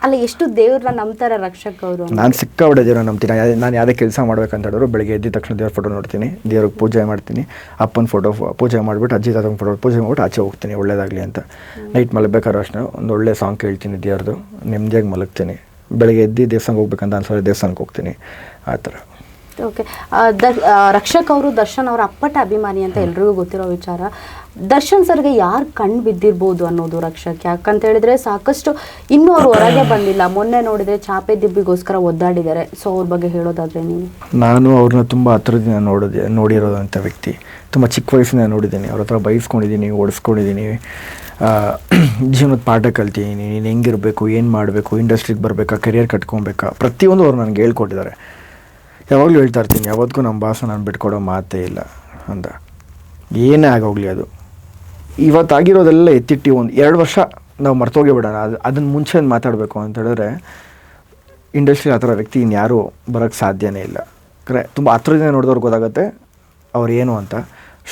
ಅಲ್ಲ, ಎಷ್ಟು ದೇವ್ರನ್ನ ನಂಬ್ತಾರೆ ರಕ್ಷಕ್ ಅವರು? ನಾನು ಸಿಕ್ಕಾಬಿಟ್ಟೆ ದೇವ್ರನ್ನ ನಂಬ್ತೀನಿ. ನಾನು ಯಾವುದೇ ಕೆಲಸ ಮಾಡ್ಬೇಕಂತ ಹೇಳಿದ್ರು ಬೆಳಗ್ಗೆ ಎದ್ದ ತಕ್ಷಣ ದೇವ್ರ ಫೋಟೋ ನೋಡ್ತೀನಿ, ದೇವ್ರಿಗೆ ಪೂಜೆ ಮಾಡ್ತೀನಿ, ಅಪ್ಪನ ಫೋಟೋ ಪೂಜೆ ಮಾಡಿಬಿಟ್ಟು ಅಜ್ಜಿ ತಾತನ ಫೋಟೋ ಪೂಜೆ ಮಾಡಿಬಿಟ್ಟು ಆಚೆ ಹೋಗ್ತೀನಿ ಒಳ್ಳೇದಾಗಲಿ ಅಂತ. ನೈಟ್ ಮಲಗಬೇಕಾದ್ರೂ ಅಷ್ಟೇ ಒಂದು ಒಳ್ಳೆ ಸಾಂಗ್ ಕೇಳ್ತೀನಿ ದೇವ್ರದ್ದು, ನೆಮ್ಮದಿಯಾಗಿ ಮಲಗ್ತೀನಿ. ಬೆಳಗ್ಗೆ ಎದ್ದು ದೇವಸ್ಥಾನಕ್ಕೆ ಹೋಗ್ಬೇಕಂತ ಅನ್ಸೋದ್ರೆ ದೇವಸ್ಥಾನಕ್ಕೆ ಹೋಗ್ತೀನಿ, ಆ ಥರ. ಓಕೆ. ರಕ್ಷಕ್ ಅವರು ದರ್ಶನ್ ಅವರ ಅಪ್ಪಟ ಅಭಿಮಾನಿ ಅಂತ ಎಲ್ರಿಗೂ ಗೊತ್ತಿರೋ ವಿಚಾರ. ದರ್ಶನ್ ಸರ್ಗೆ ಯಾರು ಕಣ್ಣು ಬಿದ್ದಿರ್ಬೋದು ಅನ್ನೋದು ರಕ್ಷಕ್, ಯಾಕಂತ ಹೇಳಿದ್ರೆ ಸಾಕಷ್ಟು ಇನ್ನೂ ಅವ್ರು ಹೊರಗೆ ಬಂದಿಲ್ಲ. ಮೊನ್ನೆ ನೋಡಿದ್ರೆ ಚಾಪೆ ದಿಬ್ಬಿಗೋಸ್ಕರ ಒದ್ದಾಡಿದ್ದಾರೆ. ಸೊ ಅವ್ರ ಬಗ್ಗೆ ಹೇಳೋದಾದ್ರೆ ನೀವು? ನಾನು ಅವ್ರನ್ನ ತುಂಬ ಹತ್ರದಿಂದ ನೋಡಿರೋದಂಥ ವ್ಯಕ್ತಿ. ತುಂಬ ಚಿಕ್ಕ ವಯಸ್ಸಿನ ನೋಡಿದ್ದೀನಿ, ಅವ್ರ ಹತ್ರ ಬೈಸ್ಕೊಂಡಿದ್ದೀನಿ, ಓಡಿಸ್ಕೊಂಡಿದ್ದೀನಿ, ಜೀವನದ ಪಾಠ ಕಲ್ತಿದ್ದೀನಿ. ನೀನು ಹೆಂಗಿರಬೇಕು, ಏನು ಮಾಡಬೇಕು, ಇಂಡಸ್ಟ್ರಿಗೆ ಬರಬೇಕಾ, ಕೆರಿಯರ್ ಕಟ್ಕೊಬೇಕಾ, ಪ್ರತಿಯೊಂದು ಅವ್ರು ನನಗೆ ಹೇಳ್ಕೊಟ್ಟಿದ್ದಾರೆ. ಯಾವಾಗಲೂ ಹೇಳ್ತಾ ಇರ್ತೀನಿ, ಯಾವತ್ತಿಗೂ ನಮ್ಮ ಬಾಸ ನಾನು ಬಿಟ್ಕೊಡೋ ಮಾತೇ ಇಲ್ಲ ಅಂತ. ಏನೇ ಆಗೋಗಲಿ ಅದು ಇವತ್ತಾಗಿರೋದೆಲ್ಲ ಎತ್ತಿಟ್ಟು ಒಂದು 2 ವರ್ಷ ನಾವು ಮರ್ತೋಗೇ ಬಿಡೋಣ. ಅದನ್ನು ಮುಂಚೆ ಮಾತಾಡಬೇಕು ಅಂತ ಹೇಳಿದ್ರೆ ಇಂಡಸ್ಟ್ರಿ ಆ ಥರ ವ್ಯಕ್ತಿ ಇನ್ಯಾರೂ ಬರೋಕ್ಕೆ ಸಾಧ್ಯನೇ ಇಲ್ಲ. ತುಂಬ ಹತ್ರದಿಂದ ನೋಡಿದವ್ರಿಗೆ ಗೊತ್ತಾಗುತ್ತೆ ಅವ್ರು ಏನು ಅಂತ.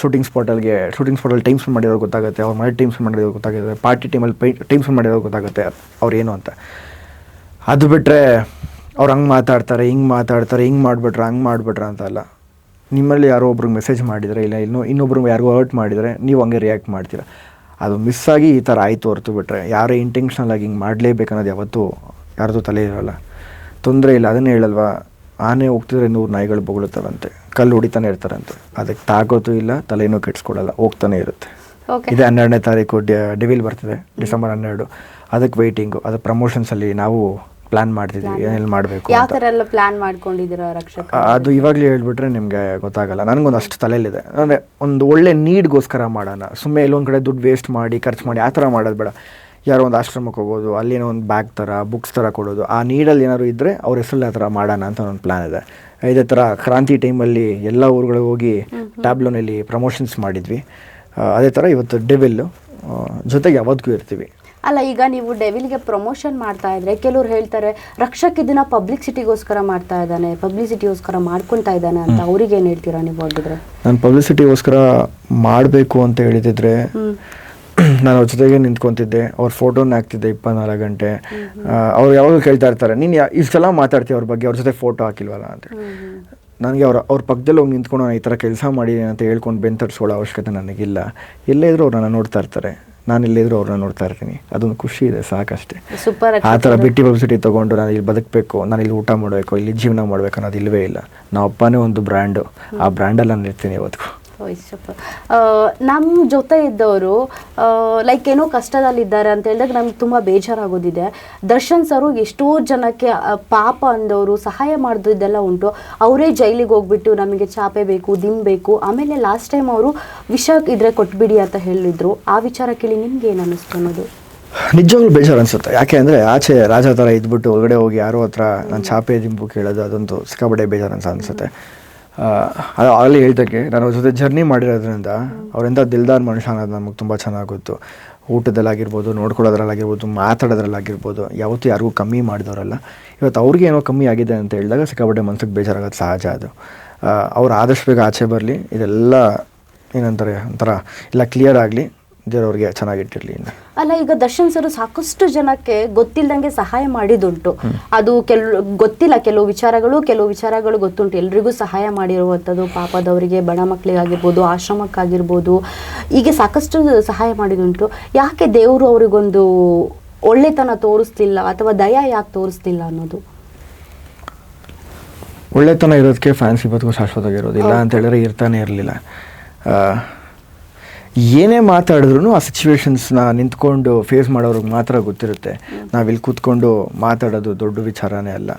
ಶೂಟಿಂಗ್ ಸ್ಪಾಟಲ್ಲಿ ಟೈಮ್ ಸ್ಪೆಂಡ್ ಮಾಡಿರೋರು ಗೊತ್ತಾಗುತ್ತೆ, ಅವ್ರ ಮನೆ ಟೈಮ್ ಸ್ಪೆಂಡ್ ಮಾಡಿರೋರು ಗೊತ್ತಾಗುತ್ತೆ, ಪಾರ್ಟಿ ಟೈಮಲ್ಲಿ ಟೈಮ್ ಸ್ಪೆಂಡ್ ಮಾಡಿರೋರು ಗೊತ್ತಾಗುತ್ತೆ ಅವ್ರು ಏನು ಅಂತ. ಅದು ಬಿಟ್ಟರೆ ಅವ್ರು ಹಂಗೆ ಮಾತಾಡ್ತಾರೆ, ಹಿಂಗೆ ಮಾಡಿಬಿಟ್ರೆ ಹಂಗೆ ಮಾಡಿಬಿಟ್ರೆ ಅಂತ ಅಲ್ಲ. ನಿಮ್ಮಲ್ಲಿ ಯಾರೋ ಒಬ್ರಿಗೆ ಮೆಸೇಜ್ ಮಾಡಿದರೆ, ಇಲ್ಲ ಇನ್ನೊಬ್ರಿಗೆ ಯಾರಿಗೂ ಹರ್ಟ್ ಮಾಡಿದರೆ ನೀವು ಹಂಗೆ ರಿಯಾಕ್ಟ್ ಮಾಡ್ತೀರ. ಅದು ಮಿಸ್ಸಾಗಿ ಈ ಥರ ಆಯಿತು ಹೊರತು ಬಿಟ್ಟರೆ ಯಾರೇ ಇಂಟೆನ್ಷನಲ್ ಆಗಿ ಹಿಂಗೆ ಮಾಡಲೇಬೇಕನ್ನೋದು ಯಾವತ್ತೂ ಯಾರ್ದು ತಲೆ ಇರೋಲ್ಲ. ತೊಂದರೆ ಇಲ್ಲ. ಅದನ್ನೇ ಹೇಳಲ್ವಾ, ಆನೆ ಹೋಗ್ತಿದ್ರೆ 100 ನಾಯಿಗಳು ಬೊಗಳುತ್ತವಂತೆ, ಕಲ್ಲು ಹೊಡಿತಾನೆ ಇರ್ತಾರಂತೆ. ಅದಕ್ಕೆ ತಾಗೋತು ಇಲ್ಲ, ತಲೆನೂ ಕೆಡಿಸ್ಕೊಡಲ್ಲ, ಹೋಗ್ತಾನೆ ಇರುತ್ತೆ. ಇದೇ 12ನೇ ತಾರೀಕು ಡೆವಿಲ್ ಬರ್ತಿದೆ, ಡಿಸೆಂಬರ್ 12. ಅದಕ್ಕೆ ವೆಯ್ಟಿಂಗು. ಅದು ಪ್ರಮೋಷನ್ಸಲ್ಲಿ ನಾವು ಪ್ಲಾನ್ ಮಾಡ್ತಿದ್ವಿ ಏನೆಲ್ಲ ಮಾಡಬೇಕು, ಯಾವ ಥರ ಎಲ್ಲ ಪ್ಲಾನ್ ಮಾಡ್ಕೊಂಡಿದ್ದೀರಾ ರಕ್ಷಕ? ಅದು ಇವಾಗಲೇ ಹೇಳ್ಬಿಟ್ರೆ ನಿಮಗೆ ಗೊತ್ತಾಗಲ್ಲ. ನನಗೊಂದು ಅಷ್ಟು ತಲೆಯಲ್ಲಿದೆ. ಅಂದರೆ ಒಂದು ಒಳ್ಳೆ ನೀಡ್ಗೋಸ್ಕರ ಮಾಡೋಣ, ಸುಮ್ಮನೆ ಎಲ್ಲೊಂದು ಕಡೆ ದುಡ್ಡು ವೇಸ್ಟ್ ಮಾಡಿ ಖರ್ಚು ಮಾಡಿ ಆ ಥರ ಮಾಡೋದು ಬೇಡ. ಯಾರೋ ಒಂದು ಆಶ್ರಮಕ್ಕೆ ಹೋಗೋದು, ಅಲ್ಲೇನೋ ಒಂದು ಬ್ಯಾಗ್ ಥರ ಬುಕ್ಸ್ ಥರ ಕೊಡೋದು, ಆ ನೀಡಲ್ಲಿ ಏನಾದ್ರು ಇದ್ದರೆ ಅವ್ರ ಹೆಸರಲ್ಲಿ ಆ ಥರ ಮಾಡೋಣ ಅಂತ ಒಂದು ಪ್ಲ್ಯಾನ್ ಇದೆ. ಇದೇ ಥರ ಕ್ರಾಂತಿ ಟೈಮಲ್ಲಿ ಎಲ್ಲ ಊರುಗಳಿಗೆ ಹೋಗಿ ಟ್ಯಾಬ್ಲೋನಲ್ಲಿ ಪ್ರಮೋಷನ್ಸ್ ಮಾಡಿದ್ವಿ. ಅದೇ ಥರ ಇವತ್ತು ಡೆವಿಲ್ಲು ಜೊತೆಗೆ ಯಾವತ್ತಿಗೂ ಇರ್ತೀವಿ. ಅಲ್ಲ, ಈಗ ನೀವು ಡೆವಿಲ್ಗೆ ಪ್ರಮೋಷನ್ ಮಾಡ್ತಾ ಇದ್ರೆ ಕೆಲವ್ರು ಹೇಳ್ತಾರೆ ರಕ್ಷಕ್ ಇದನ್ನ ಪಬ್ಲಿಸಿಟಿಗೋಸ್ಕರ ಮಾಡ್ತಾ ಇದ್ದಾನೆ, ಪಬ್ಲಿಸಿಟಿಗೋಸ್ಕರ ಮಾಡ್ಕೊಳ್ತಾ ಇದ್ದಾನೆ ಅಂತ. ಅವ್ರಿಗೆ ಏನು ಹೇಳ್ತೀರಾ ನೀವು ಆಗಿದ್ರೆ? ನಾನು ಪಬ್ಲಿಸಿಟಿಗೋಸ್ಕರ ಮಾಡಬೇಕು ಅಂತ ಹೇಳಿದ್ರೆ ನಾನು ಅವ್ರ ಜೊತೆಗೆ ನಿಂತ್ಕೊತಿದ್ದೆ, ಅವ್ರ ಫೋಟೋನ ಹಾಕ್ತಿದ್ದೆ 24 ಗಂಟೆ. ಅವ್ರು ಯಾವಾಗಲೂ ಕೇಳ್ತಾ ಇರ್ತಾರೆ, ನೀನು ಇಷ್ಟೆಲ್ಲ ಮಾತಾಡ್ತೀವಿ ಅವ್ರ ಬಗ್ಗೆ, ಅವ್ರ ಜೊತೆ ಫೋಟೋ ಹಾಕಿಲ್ವಲ್ಲ ಅಂತ. ನನಗೆ ಅವ್ರ ಪಕ್ಕದಲ್ಲಿ ಹೋಗಿ ನಿಂತ್ಕೊಂಡು ನಾನು ಈ ಥರ ಕೆಲಸ ಮಾಡಿದ್ದೀನಿ ಅಂತ ಹೇಳ್ಕೊಂಡು ಬೆಂತರಿಸ್ಕೊಳ್ಳೋ ಅವಶ್ಯಕತೆ ನನಗಿಲ್ಲ. ಎಲ್ಲೇ ಇದ್ರೂ ಅವ್ರು ನನ್ನ ನೋಡ್ತಾ ಇರ್ತಾರೆ, ನಾನು ಇಲ್ಲಿದ್ರು ಅವ್ರನ್ನ ನೋಡ್ತಾ ಇರ್ತೀನಿ. ಅದೊಂದು ಖುಷಿ ಇದೆ, ಸಾಕಷ್ಟೇ. ಆ ಥರ ಬಿಟ್ಟಿ ಪಬ್ಲಿಸಿಟಿ ತೊಗೊಂಡು ನಾನು ಇಲ್ಲಿ ಬದುಕಬೇಕು, ನಾನು ಇಲ್ಲಿ ಊಟ ಮಾಡಬೇಕು, ಇಲ್ಲಿ ಜೀವನ ಮಾಡಬೇಕು ಅನ್ನೋದು ಇಲ್ಲವೇ ಇಲ್ಲ. ನಾವು ಅಪ್ಪನೇ ಒಂದು ಬ್ರ್ಯಾಂಡು, ಆ ಬ್ರ್ಯಾಂಡಲ್ಲಿ ನಾನು ಇರ್ತೀನಿ ಇವತ್ತಿಗೂ. ನಮ್ಮ ಜೊತೆ ಇದ್ದವರು ಲೈಕ್ ಏನೋ ಕಷ್ಟದಲ್ಲಿದ್ದಾರೆ ಅಂತ ಹೇಳಿದಾಗ ನಮ್ಗೆ ತುಂಬ ಬೇಜಾರಾಗೋದಿದೆ. ದರ್ಶನ್ ಸರು ಎಷ್ಟೋ ಜನಕ್ಕೆ ಪಾಪ ಅಂದವರು ಸಹಾಯ ಮಾಡೋದಿದ್ದೆಲ್ಲ ಉಂಟು. ಅವರೇ ಜೈಲಿಗೆ ಹೋಗ್ಬಿಟ್ಟು ನಮಗೆ ಚಾಪೆ ಬೇಕು, ದಿಮ್ ಬೇಕು, ಆಮೇಲೆ ಲಾಸ್ಟ್ ಟೈಮ್ ಅವರು ವಿಷ ಇದ್ರೆ ಕೊಟ್ಬಿಡಿ ಅಂತ ಹೇಳಿದ್ರು. ಆ ವಿಚಾರ ಕೇಳಿ ನಿಮ್ಗೆ ಏನು ಅನ್ನಿಸ್ತು ಅನ್ನೋದು? ನಿಜವಾಗ್ಲೂ ಬೇಜಾರು ಅನಿಸುತ್ತೆ. ಯಾಕೆ ಅಂದರೆ ಆಚೆ ರಾಜ ಥರ ಇದ್ಬಿಟ್ಟು ಒಳಗಡೆ ಹೋಗಿ ಯಾರೋ ಹತ್ರ ನಾನು ಚಾಪೆ ದಿಂಬು ಕೇಳೋದು ಅದೊಂದು ಸಿಕ್ಕಾಪಟ್ಟೆ ಬೇಜಾರು ಅಂತ ಅನಿಸುತ್ತೆ. ಅದು ಆಗಲೇ ಹೇಳ್ದಕ್ಕೆ ನಾನು ಅವ್ರ ಜೊತೆ ಜರ್ನಿ ಮಾಡಿರೋದ್ರಿಂದ ಅವರಿಂದ ದಿಲ್ದಾರ್ ಮನುಷ್ಯ ಅನ್ನೋದು ನಮಗೆ ತುಂಬ ಚೆನ್ನಾಗಿ ಗೊತ್ತು. ಊಟದಲ್ಲಾಗಿರ್ಬೋದು, ನೋಡ್ಕೊಳ್ಳೋದ್ರಲ್ಲಾಗಿರ್ಬೋದು, ಮಾತಾಡೋದ್ರಲ್ಲಾಗಿರ್ಬೋದು, ಯಾವತ್ತೂ ಯಾರಿಗೂ ಕಮ್ಮಿ ಮಾಡಿದವರಲ್ಲ. ಇವತ್ತು ಅವ್ರಿಗೆ ಏನೋ ಕಮ್ಮಿ ಆಗಿದೆ ಅಂತ ಹೇಳಿದಾಗ ಸಿಕ್ಕಾಪಟ್ಟೆ ಮನ್ಸಿಗೆ ಬೇಜಾರಾಗೋದು ಸಹಜ. ಅದು ಅವ್ರು ಆದಷ್ಟು ಬೇಗ ಆಚೆ ಬರಲಿ, ಇದೆಲ್ಲ ಏನಂತಾರೆ ಒಂಥರ ಎಲ್ಲ ಕ್ಲಿಯರ್ ಆಗಲಿ, ದೇವ್ರವ್ರಿಗೆ ಚೆನ್ನಾಗಿಟ್ಟಿರಲಿ. ಅಲ್ಲ, ಈಗ ದರ್ಶನ್ ಸರ್ ಸಾಕಷ್ಟು ಜನಕ್ಕೆ ಗೊತ್ತಿಲ್ಲದಂಗೆ ಸಹಾಯ ಮಾಡಿದುಂಟು. ಅದು ಗೊತ್ತಿಲ್ಲ, ಕೆಲವು ವಿಚಾರಗಳು ಗೊತ್ತುಂಟು. ಎಲ್ರಿಗೂ ಸಹಾಯ ಮಾಡಿರುವಂಥದ್ದು, ಪಾಪದವರಿಗೆ, ಬಡ ಮಕ್ಕಳಿಗಾಗಿರ್ಬೋದು, ಆಶ್ರಮಕ್ಕಾಗಿರ್ಬೋದು, ಹೀಗೆ ಸಾಕಷ್ಟು ಸಹಾಯ ಮಾಡಿದುಂಟು. ಯಾಕೆ ದೇವರು ಅವರಿಗೊಂದು ಒಳ್ಳೆತನ ತೋರಿಸ್ತಿಲ್ಲ ಅಥವಾ ದಯ ಯಾಕೆ ತೋರಿಸ್ತಿಲ್ಲ ಅನ್ನೋದು? ಒಳ್ಳೆತನ ಇರೋದಕ್ಕೆ ಫ್ಯಾನ್ಸ್ ಇವತ್ತಿಗೂ ಶಾಶ್ವತವಾಗಿರೋದಿಲ್ಲ ಅಂತ ಹೇಳಿದ್ರೆ ಇರ್ತಾನೆ ಇರಲಿಲ್ಲ. ಏನೇ ಮಾತಾಡಿದ್ರು ಆ ಸಿಚುವೇಶನ್ಸ್ನ ನಿಂತ್ಕೊಂಡು ಫೇಸ್ ಮಾಡೋರಿಗೆ ಮಾತ್ರ ಗೊತ್ತಿರುತ್ತೆ. ನಾವಿಲ್ಲಿ ಕೂತ್ಕೊಂಡು ಮಾತಾಡೋದು ದೊಡ್ಡ ವಿಚಾರನೇ ಅಲ್ಲ.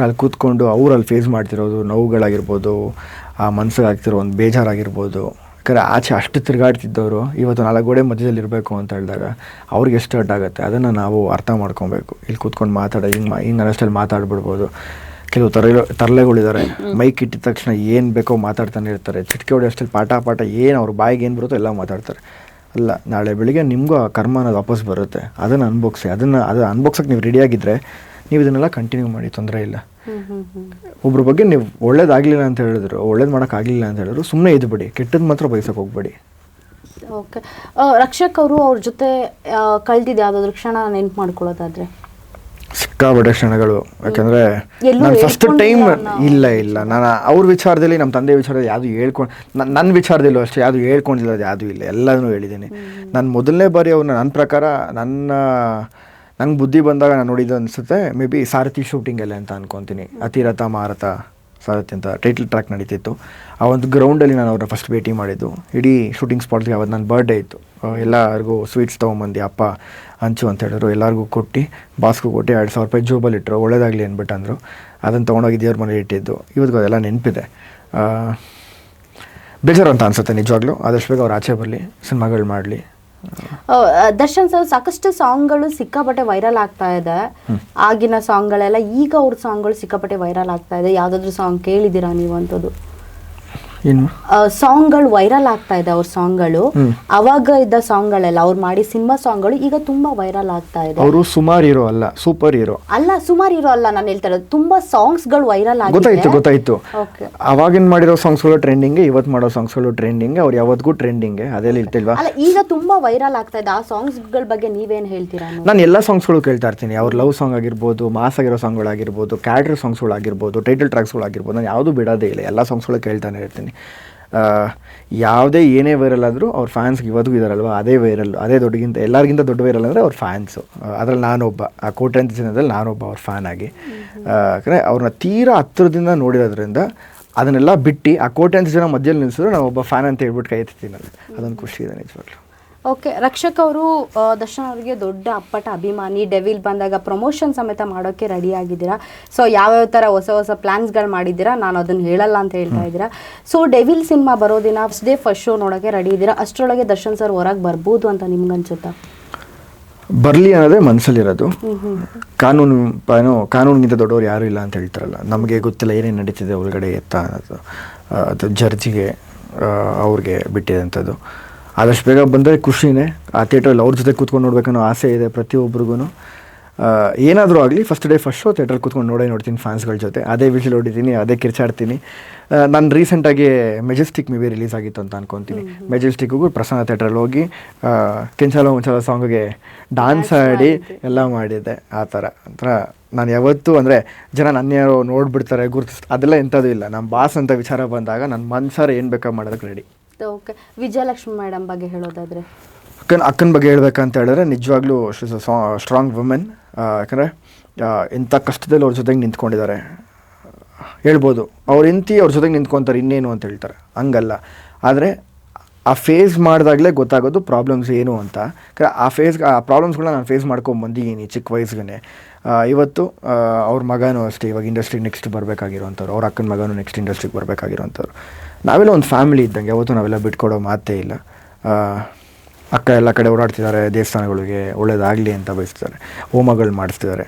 ಅಲ್ಲಿ ಕೂತ್ಕೊಂಡು ಅವರಲ್ಲಿ ಫೇಸ್ ಮಾಡ್ತಿರೋದು ನೋವುಗಳಾಗಿರ್ಬೋದು, ಆ ಮನಸ್ಸಿಗೆ ಆಗ್ತಿರೋ ಒಂದು ಬೇಜಾರಾಗಿರ್ಬೋದು. ಯಾಕಂದರೆ ಆಚೆ ಅಷ್ಟು ತಿರುಗಾಡ್ತಿದ್ದವರು ಇವತ್ತು 4 ಗೋಡೆ ಮಧ್ಯದಲ್ಲಿ ಇರಬೇಕು ಅಂತ ಹೇಳಿದಾಗ ಅವ್ರಿಗೆ ಎಷ್ಟು ಹರ್ಟ್ ಆಗುತ್ತೆ. ಅದನ್ನು ನಾವು ಅರ್ಥ ಮಾಡ್ಕೊಬೇಕು. ಇಲ್ಲಿ ಕೂತ್ಕೊಂಡು ಮಾತಾಡೋದು ಹಿಂಗೆ ಅನ್ನೋಷ್ಟಲ್ಲಿ ಮಾತಾಡ್ಬಿಡ್ಬೋದು. ಕೆಲವು ತರಲೆಗಳಿದ್ದಾರೆ, ಮೈಕ್ ಇಟ್ಟಿದ ತಕ್ಷಣ ಏನು ಬೇಕೋ ಮಾತಾಡ್ತಾನೆ ಇರ್ತಾರೆ. ಚಿಟಿಕೆ ಹೊಡೆ ಅಷ್ಟಲ್ಲಿ ಪಾಠ ಏನು ಅವ್ರ ಬಾಯಿಗೆ ಏನು ಬರುತ್ತೋ ಎಲ್ಲ ಮಾತಾಡ್ತಾರೆ. ಅಲ್ಲ, ನಾಳೆ ಬೆಳಿಗ್ಗೆ ನಿಮಗೂ ಆ ಕರ್ಮ ಅನ್ನೋದು ವಾಪಸ್ ಬರುತ್ತೆ. ಅದನ್ನು ಅನ್ಭೋಗಿಸಿ. ಅದು ಅನ್ಭೋಗ್ಸೋಕ್ಕೆ ನೀವು ರೆಡಿಯಾಗಿದ್ದರೆ ನೀವು ಇದನ್ನೆಲ್ಲ ಕಂಟಿನ್ಯೂ ಮಾಡಿ, ತೊಂದರೆ ಇಲ್ಲ. ಒಬ್ರ ಬಗ್ಗೆ ನೀವು ಒಳ್ಳೇದಾಗಲಿಲ್ಲ ಅಂತ ಹೇಳಿದ್ರು, ಒಳ್ಳೇದು ಮಾಡೋಕ್ಕಾಗಲಿಲ್ಲ ಅಂತ ಹೇಳಿದ್ರು, ಸುಮ್ಮನೆ ಇದ್ಬಿಡಿ, ಕೆಟ್ಟದ್ದು ಮಾತ್ರ ಬಯಸೋಕೆ ಹೋಗ್ಬೇಡಿ. ಓಕೆ. ರಕ್ಷಕ್ ಅವರು ಅವ್ರ ಜೊತೆ ಕಳೆದಿದ್ದು ಯಾವುದಾದ್ರೂ ಕ್ಷಣ ನೆನ್ಪು ಮಾಡ್ಕೊಳ್ಳೋದಾದರೆ? ಸಿಕ್ಕಾಪಟ್ಟೆ ಕ್ಷಣಗಳು. ಯಾಕಂದರೆ ಎಲ್ಲೂ ನಾನು ಫಸ್ಟ್ ಟೈಮ್ ಹೇಳ್ಕೊಂಡಿಲ್ಲ ಇಲ್ಲ ನಾನು ಅವ್ರ ವಿಚಾರದಲ್ಲಿ, ನಮ್ಮ ತಂದೆ ವಿಚಾರದಲ್ಲಿ ಯಾವುದು ನನ್ನ ವಿಚಾರದಲ್ಲೂ ಅಷ್ಟೇ ಯಾವುದು ಹೇಳ್ಕೊಂಡಿಲ್ಲ, ಅದು ಯಾವುದೂ ಇಲ್ಲ, ಎಲ್ಲದನ್ನೂ ಹೇಳಿದ್ದೀನಿ. ನಾನು ಮೊದಲನೇ ಬಾರಿ ಅವ್ರನ್ನ ನನ್ನ ಪ್ರಕಾರ ನಂಗೆ ಬುದ್ಧಿ ಬಂದಾಗ ನಾನು ನೋಡಿದ್ದು ಅನಿಸುತ್ತೆ ಮೇ ಬಿ ಸಾರಥಿ ಶೂಟಿಂಗಲ್ಲೇ ಅಂತ ಅನ್ಕೊತೀನಿ. ಅತಿರಥ ಮಾರಥ ಸಾರಥಿ ಅಂತ ಟೈಟಲ್ ಟ್ರ್ಯಾಕ್ ನಡೀತಿತ್ತು. ಆ ಒಂದು ಗ್ರೌಂಡಲ್ಲಿ ನಾನು ಅವ್ರನ್ನ ಫಸ್ಟ್ ಭೇಟಿ ಮಾಡಿದ್ದು. ಇಡೀ ಶೂಟಿಂಗ್ ಸ್ಪಾಟ್ಗೆ ಅವತ್ತು ನನ್ನ ಬರ್ಡೇ ಇತ್ತು. ಎಲ್ಲರಿಗೂ ಸ್ವೀಟ್ಸ್ ತೊಗೊಂಬಂದು ಅಪ್ಪ ಹಂಚು ಅಂತ ಹೇಳಿದ್ರು. ಎಲ್ಲರಿಗೂ ಕೊಟ್ಟು ಬಾಸ್ಗೂ ಕೊಟ್ಟು 2,000 ರೂಪಾಯಿ ಜೋಬಲ್ಲಿ ಇಟ್ಟರು. ಒಳ್ಳೇದಾಗಲಿ ಅಂದ್ಬಿಟ್ಟು ಅಂದರು. ಅದನ್ನು ತೊಗೊಂಡೋಗಿ ದೇವ್ರ ಮನೇಲಿ ಇಟ್ಟಿದ್ದು. ಇವತ್ತಿಗೂ ಅದೆಲ್ಲ ನೆನಪಿದೆ. ಬೇಜಾರು ಅಂತ ಅನಿಸುತ್ತೆ ನಿಜವಾಗ್ಲೂ. ಆದಷ್ಟು ಬೇಗ ಅವ್ರು ಆಚೆ ಬರಲಿ, ಸಿನಿಮಾಗಳು ಮಾಡಲಿ. ದರ್ಶನ್ ಸರ್ ಸಾಕಷ್ಟು ಸಾಂಗ್ಗಳು ಸಿಕ್ಕಾಪಟ್ಟೆ ವೈರಲ್ ಆಗ್ತಾ ಇದೆ. ಆಗಿನ ಸಾಂಗ್ಗಳೆಲ್ಲ ಈಗ ಅವ್ರ ಸಾಂಗ್ಗಳು ಸಿಕ್ಕಾಪಟ್ಟೆ ವೈರಲ್ ಆಗ್ತಾ ಇದೆ. ಯಾವ್ದಾದ್ರು ಸಾಂಗ್ ಕೇಳಿದ್ದೀರಾ ನೀವು ಅಂತದ್ದು? ಏನು ಸಾಂಗ್ಗಳು ವೈರಲ್ ಆಗ್ತಾ ಇದೆ ಅವ್ರ ಸಾಂಗ್ಗಳು. ಅವಾಗ ಇದ್ದ ಸಾಂಗ್ಗಳೆಲ್ಲ ಅವ್ರು ಮಾಡಿ ಸಿನಿಮಾ ಸಾಂಗ್ಗಳು ಈಗ ತುಂಬಾ ವೈರಲ್ ಆಗ್ತಾ ಇದೆ. ಅವರು ಸುಮಾರು ಹೀರೋ ಅಲ್ಲ, ಸೂಪರ್ ಹೀರೋ ಅಲ್ಲ. ಸುಮಾರು ಹೀರೋ ಅಲ್ಲ ನಾನು ಹೇಳ್ತಾ ಇರೋದು. ತುಂಬಾ ಸಾಂಗ್ಸ್ ಗಳು ವೈರಲ್ ಆಗಿದೆ. ಗೊತ್ತಾಯ್ತು. ಅವಾಗಿನ ಮಾಡಿರೋ ಸಾಂಗ್ಸ್ಗಳು ಟ್ರೆಂಡಿಂಗ್, ಇವತ್ತು ಮಾಡೋ ಸಾಂಗ್ಸ್ಗಳು ಟ್ರೆಂಡಿಂಗ್, ಅವ್ರು ಯಾವತ್ತಿಗೂ ಟ್ರೆಂಡಿಂಗ್. ಅದೆಲ್ಲ ಇರ್ತಿಲ್ವಾ? ಅಲ್ಲ, ಈಗ ತುಂಬಾ ವೈರಲ್ ಆಗ್ತಾ ಇದೆ. ಆ ಸಾಂಗ್ಸ್ ಗಳ ಬಗ್ಗೆ ನೀವೇನ್ ಹೇಳ್ತೀರಾ? ನಾನು ಎಲ್ಲ ಸಾಂಗ್ಸ್ಗಳು ಕೇಳ್ತಾ ಇರ್ತೀನಿ. ಅವ್ರ ಲವ್ ಸಾಂಗ್ ಆಗಿರ್ಬೋದು, ಮಾಸ್ ಆಗಿರೋ ಸಾಂಗ್ಗಳಾಗಿರ್ಬೋದು, ಕ್ಯಾರೆಕ್ಟರ್ ಸಾಂಗ್ಸ್ಗಳಾಗಿರ್ಬೋದು, ಟೈಟಲ್ ಟ್ರ್ಯಾಕ್ಸ್ಗಳಾಗಿರ್ಬೋದು, ನಾನು ಯಾವುದು ಬಿಡೋದೇ ಇಲ್ಲ. ಎಲ್ಲ ಸಾಂಗ್ಸ್ಗಳು ಕೇಳ್ತಾನೆ ಇರ್ತೀನಿ. ಯಾವುದೇ ಏನೇ ವೈರಲ್ ಆದರೂ ಅವ್ರ ಫ್ಯಾನ್ಸ್ಗೆ ಇವತ್ತಿಗೂ ಇದಾರಲ್ವ, ಅದೇ ವೈರಲ್, ಅದೇ ದೊಡ್ಡಗಿಂತ ಎಲ್ಲರಿಗಿಂತ ದೊಡ್ಡ ವೈರಲ್ ಅಂದರೆ ಅವ್ರ ಫ್ಯಾನ್ಸು. ಅದರಲ್ಲಿ ನಾನೊಬ್ಬ, ಆ ಕೋಟ್ಯಾಂತರ ಜನದಲ್ಲಿ ನಾನೊಬ್ಬ ಅವ್ರ ಫ್ಯಾನ್ ಆಗಿ. ಯಾಕಂದರೆ ಅವ್ರನ್ನ ತೀರಾ ಹತ್ತಿರದಿಂದ ನೋಡಿರೋದ್ರಿಂದ ಅದನ್ನೆಲ್ಲ ಬಿಟ್ಟು ಆ ಕೋಟ್ಯಾಂತರ ಜನ ಮಧ್ಯದಲ್ಲಿ ನಿಲ್ಲಿಸಿದ್ರು ನಾವು ಒಬ್ಬ ಫ್ಯಾನ್ ಅಂತ ಹೇಳ್ಬಿಟ್ಟು ಕೈ ಎತ್ತೀನಿ. ಅದೊಂದು ಖುಷಿ ಇದೆ ನಿಜವಾಗ್ಲೂ. ಓಕೆ, ರಕ್ಷಕ್ ಅವರು ದರ್ಶನ್ ಅವರಿಗೆ ದೊಡ್ಡ ಅಪ್ಪಟ ಅಭಿಮಾನಿ. ಡೆವಿಲ್ ಬಂದಾಗ ಪ್ರಮೋಷನ್ ಸಮೇತ ಮಾಡೋಕ್ಕೆ ರೆಡಿ ಆಗಿದ್ದೀರಾ. ಸೊ ಯಾವ್ಯಾವ ಥರ ಹೊಸ ಹೊಸ ಪ್ಲ್ಯಾನ್ಸ್ಗಳು ಮಾಡಿದ್ದೀರಾ, ನಾನು ಅದನ್ನು ಹೇಳಲ್ಲ ಅಂತ ಹೇಳ್ತಾ ಇದ್ದೀರಾ. ಸೊ ಡೆವಿಲ್ ಸಿನಿಮಾ ಬರೋ ದಿನ ಫಸ್ಟ್ ಶೋ ನೋಡೋಕ್ಕೆ ರೆಡಿ ಇದ್ದೀರಾ. ಅಷ್ಟರೊಳಗೆ ದರ್ಶನ್ ಸರ್ ಹೊರಗೆ ಬರ್ಬೋದು ಅಂತ ನಿಮ್ಗೆ ಅನ್ಸುತ್ತಾ? ಬರಲಿ ಅನ್ನೋದೇ ಮನಸ್ಸಲ್ಲಿರೋದು. ಕಾನೂನಿಗಿಂತ ದೊಡ್ಡವ್ರು ಯಾರೂ ಇಲ್ಲ ಅಂತ ಹೇಳ್ತಾರಲ್ಲ. ನಮಗೆ ಗೊತ್ತಿಲ್ಲ ಏನೇನು ನಡೀತಿದೆ ಒಳಗಡೆ ಎತ್ತ ಅನ್ನೋದು. ಅದು ಜಡ್ಜಿಗೆ ಅವ್ರಿಗೆ ಬಿಟ್ಟಿದಂಥದ್ದು. ಆದಷ್ಟು ಬೇಗ ಬಂದರೆ ಖುಷಿನೇ. ಆ ಥಿಯೇಟ್ರಲ್ಲಿ ಅವ್ರ ಜೊತೆ ಕೂತ್ಕೊಂಡು ನೋಡ್ಬೇಕನ್ನೋ ಆಸೆ ಇದೆ ಪ್ರತಿಯೊಬ್ಬರಿಗೂ. ಏನಾದರೂ ಆಗಲಿ ಫಸ್ಟ್ ಡೇ ಫಸ್ಟ್ ಶೋ ಥಿಯೇಟ್ರಲ್ಲಿ ಕೂತ್ಕೊಂಡು ನೋಡ್ತೀನಿ ಫ್ಯಾನ್ಸ್ಗಳ ಜೊತೆ. ಅದೇ ವಿಷಲ್ ಹೊಡಿತೀನಿ, ಅದೇ ಕಿರ್ಚಾಡ್ತೀನಿ. ನಾನು ರೀಸೆಂಟಾಗಿ ಮೆಜೆಸ್ಟಿಕ್ ಮೂವಿ ರಿಲೀಸ್ ಆಗಿತ್ತು ಅಂತ ಅನ್ಕೊತೀನಿ. ಮೆಜೆಸ್ಟಿಕ್ಗೂ ಪ್ರಸನ್ನ ಥಿಯೇಟ್ರಲ್ಲಿ ಹೋಗಿ ಕೆಂಚಾಲ ಮುಂಚಾಲ ಸಾಂಗಿಗೆ ಡಾನ್ಸ್ ಆಡಿ ಎಲ್ಲ ಮಾಡಿದ್ದೆ. ಆ ಥರ ನಾನು ಯಾವತ್ತೂ ಅಂದರೆ ಜನ ನನ್ನ ಯಾರೋ ನೋಡ್ಬಿಡ್ತಾರೆ ಅದೆಲ್ಲ ಎಂಥದ್ದು ಇಲ್ಲ. ನಮ್ಮ ಬಾಸ್ ಅಂತ ವಿಚಾರ ಬಂದಾಗ ನನ್ನ ಮನ್ಸಾರ ಏನು ಬೇಕಾ ಮಾಡೋದಕ್ಕೆ ರೆಡಿ. ಓಕೆ, ವಿಜಯಲಕ್ಷ್ಮಿ ಮೇಡಮ್ ಬಗ್ಗೆ ಹೇಳೋದಾದರೆ? ಅಕ್ಕನ ಬಗ್ಗೆ ಹೇಳ್ಬೇಕಂತ ಹೇಳಿದ್ರೆ ನಿಜವಾಗ್ಲೂ ಸ್ಟ್ರಾಂಗ್ ವುಮೆನ್. ಯಾಕಂದರೆ ಇಂಥ ಕಷ್ಟದಲ್ಲಿ ಅವ್ರ ಜೊತೆಗೆ ನಿಂತ್ಕೊಂಡಿದ್ದಾರೆ ಹೇಳ್ಬೋದು. ಅವ್ರ ಅವ್ರ ಜೊತೆಗೆ ನಿಂತ್ಕೊತಾರೆ ಇನ್ನೇನು ಅಂತ ಹೇಳ್ತಾರೆ, ಹಂಗಲ್ಲ. ಆದರೆ ಆ ಫೇಸ್ ಮಾಡಿದಾಗಲೇ ಗೊತ್ತಾಗೋದು ಪ್ರಾಬ್ಲಮ್ಸ್ ಏನು ಅಂತ. ಆ ಪ್ರಾಬ್ಲಮ್ಸ್ಗಳನ್ನ ನಾನು ಫೇಸ್ ಮಾಡ್ಕೊಂಬಂದಿದ್ದೀನಿ ಚಿಕ್ಕ ವಯಸ್ಸಿಗೆ. ಇವತ್ತು ಅವ್ರ ಮಗನೂ ಅಷ್ಟೇ ಇವಾಗ ಇಂಡಸ್ಟ್ರಿಗೆ ನೆಕ್ಸ್ಟ್ ಬರಬೇಕಾಗಿರೋಂಥವ್ರು. ಅವ್ರ ಅಕ್ಕನ ಮಗನೂ ನೆಕ್ಸ್ಟ್ ಇಂಡಸ್ಟ್ರಿಗೆ ಬರಬೇಕಾಗಿರೋಂಥವ್ರು. ನಾವೆಲ್ಲ ಒಂದು ಫ್ಯಾಮಿಲಿ ಇದ್ದಂಗೆ, ಯಾವತ್ತೂ ನಾವೆಲ್ಲ ಬಿಟ್ಕೊಡೋ ಮಾತೇ ಇಲ್ಲ. ಅಕ್ಕ ಎಲ್ಲ ಕಡೆ ಓಡಾಡ್ತಿದ್ದಾರೆ, ದೇವಸ್ಥಾನಗಳಿಗೆ ಒಳ್ಳೇದಾಗಲಿ ಅಂತ ಬಯಸ್ತಿದ್ದಾರೆ, ಹೋಮಗಳು ಮಾಡಿಸ್ತಿದ್ದಾರೆ.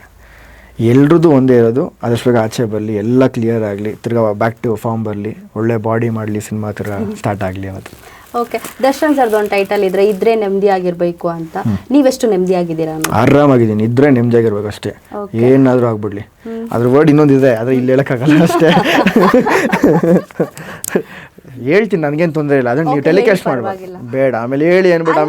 ಎಲ್ರದ್ದು ಒಂದೇ ಇರೋದು, ಆದಷ್ಟು ಬೇಗ ಆಚೆ ಬರಲಿ, ಎಲ್ಲ ಕ್ಲಿಯರ್ ಆಗಲಿ, ತಿರ್ಗಾ ಬ್ಯಾಕ್ ಟು ಫಾರ್ಮ್ ಬರಲಿ, ಒಳ್ಳೆ ಬಾಡಿ ಮಾಡಲಿ, ಸಿನಿಮಾ ತಿರ್ಗಾ ಸ್ಟಾರ್ಟ್ ಆಗಲಿ ಅನ್ನೋದು. ಓಕೆ, ದರ್ಶನ್ ಸರ್ದು ಒಂದು ಟೈಟಲ್ ಇದ್ರೆ ನೆಮ್ಮದಿ ಆಗಿರಬೇಕು ಅಂತ. ನೀವೆಷ್ಟು ನೆಮ್ಮದಿ ಆಗಿದ್ದೀರಾ? ಆರಾಮಾಗಿದ್ದೀನಿ. ಇದ್ರೆ ನೆಮ್ಮದಿ ಆಗಿರ್ಬೇಕು ಅಷ್ಟೇ, ಏನಾದರೂ ಆಗ್ಬಿಡ್ಲಿ. ಅದ್ರ ವರ್ಡ್ ಇನ್ನೊಂದಿದೆ, ಆದರೆ ಇಲ್ಲಿ ಹೇಳೋಕ್ಕಾಗಲ್ಲ ಅಷ್ಟೇ. ಹೇಳ್ತೀನಿ, ನನಗೇನು ತೊಂದರೆ ಇಲ್ಲ. ಅದನ್ನು ನೀವು ಟೆಲಿಕಾಸ್ಟ್ ಮಾಡಬಾರ್ದು, ಬೇಡ. ಆಮೇಲೆ ಹೇಳಿ ಅಂದ್ಬಿಟ್ಟು